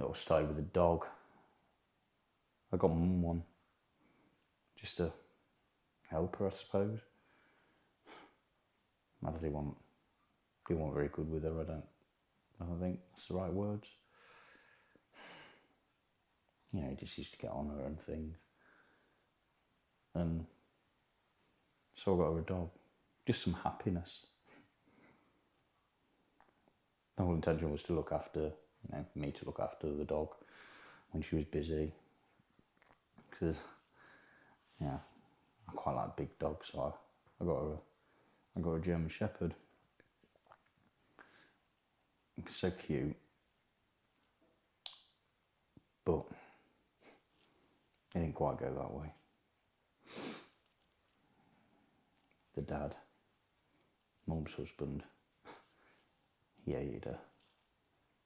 It all started with a dog. I got Mum one, just to help her, I suppose. My dad didn't very good with her, I don't think that's the right words. He just used to get on her and things. And so I got her a dog. Just some happiness. The whole intention was to look after, me to look after the dog when she was busy. Because, I quite like big dogs, so I got her a German Shepherd. It's so cute. But it didn't quite go that way. The dad, Mum's husband, he hated her.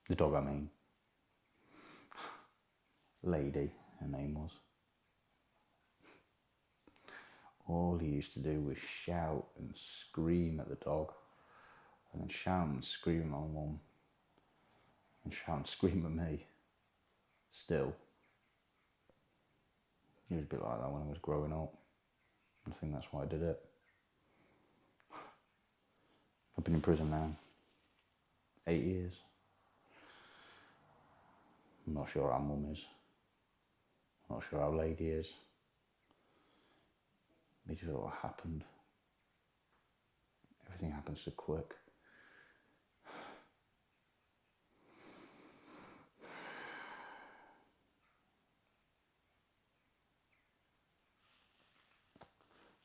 The dog, I mean. Lady, her name was. All he used to do was shout and scream at the dog, and then shout and scream at my mum, and shout and scream at me. Still. He was a bit like that when I was growing up. I think that's why I did it. I've been in prison now 8 years. I'm not sure how Mum is. I'm not sure how Lady is. It just all happened. Everything happened so quick.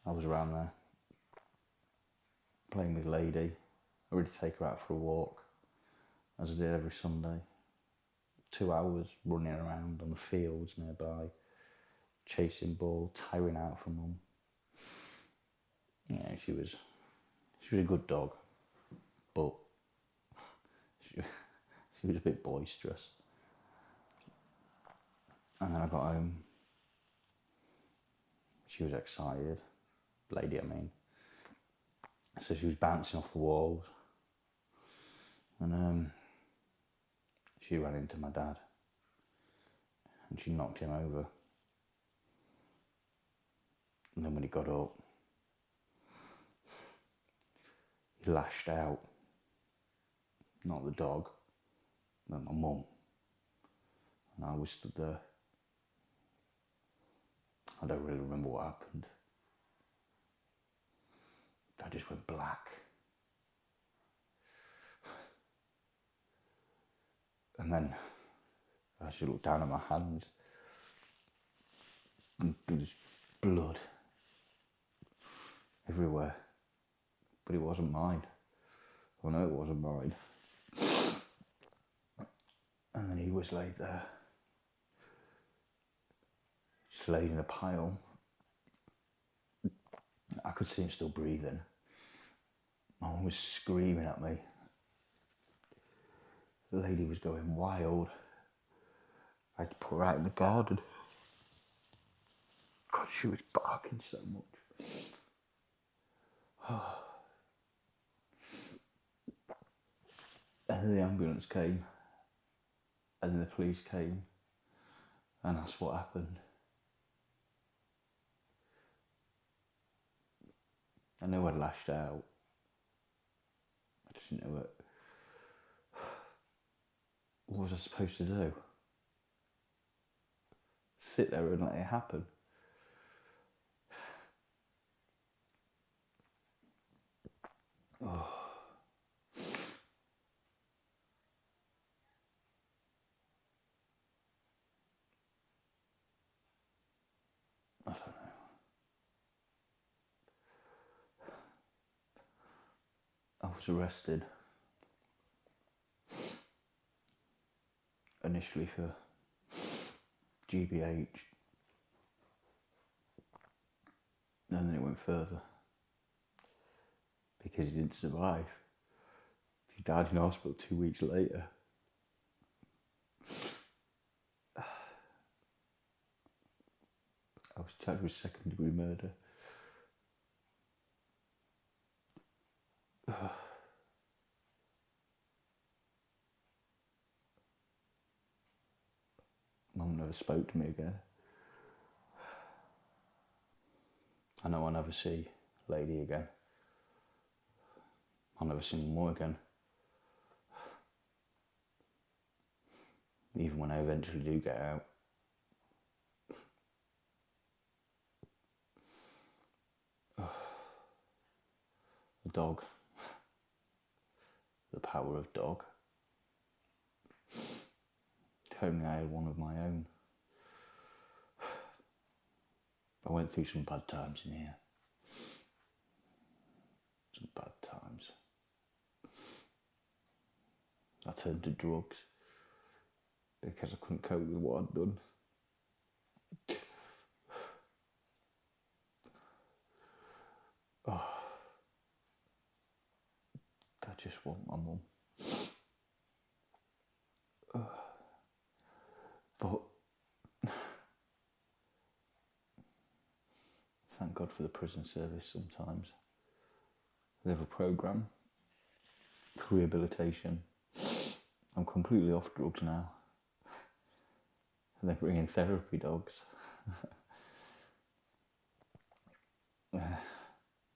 I was around there, playing with Lady. I would take her out for a walk, as I did every Sunday. 2 hours running around on the fields nearby, chasing ball, tiring out for Mum. She was a good dog, but she was a bit boisterous. And then I got home. She was excited. Lady, I mean. So she was bouncing off the walls. And she ran into my dad. And she knocked him over. And then when he got up, he lashed out. Not the dog, but my mum. And I was stood there. I don't really remember what happened. I just went black. And then I just looked down at my hands. And there was blood everywhere. But it wasn't mine. I know it wasn't mine. And then he was laid there. Just laid in a pile. I could see him still breathing. My mum was screaming at me. The lady was going wild. I had to put her out in the garden. God, she was barking so much. And then the ambulance came. And then the police came and asked what happened. I knew I'd lashed out. I just knew it. What was I supposed to do? Sit there and let it happen? Oh. I don't know. I was arrested. Initially for GBH. And then it went further. Because he didn't survive. He died in hospital 2 weeks later. I was charged with second-degree murder. never spoke to me again. I know I'll never see Lady again. I'll never see Mum again. Even when I eventually do get out. The dog. The power of dog. If only I had one of my own. I went through some bad times in here. Some bad times. I turned to drugs because I couldn't cope with what I'd done. Oh, I just want my mum. But thank God for the prison service sometimes. They have a programme for rehabilitation. I'm completely off drugs now. And they bring in therapy dogs.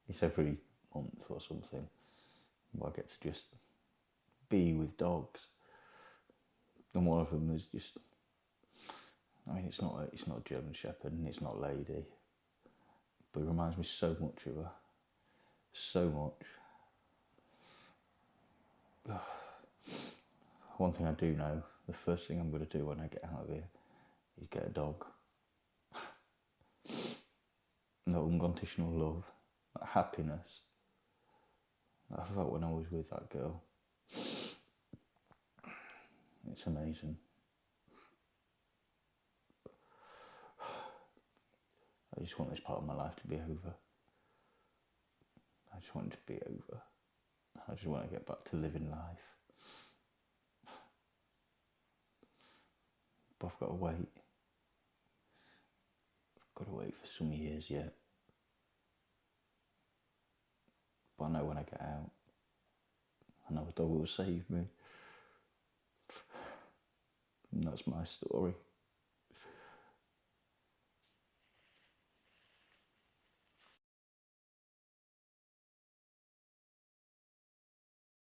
It's every month or something. I get to just be with dogs. And one of them is just, I mean, it's not a German Shepherd and it's not Lady, but it reminds me so much of her. So much. One thing I do know, the first thing I'm going to do when I get out of here is get a dog. That unconditional love, that happiness that I felt when I was with that girl. It's amazing. I just want this part of my life to be over. I just want it to be over. I just want to get back to living life. But I've got to wait. I've got to wait for some years yet. But I know when I get out, I know a dog will save me. And that's my story.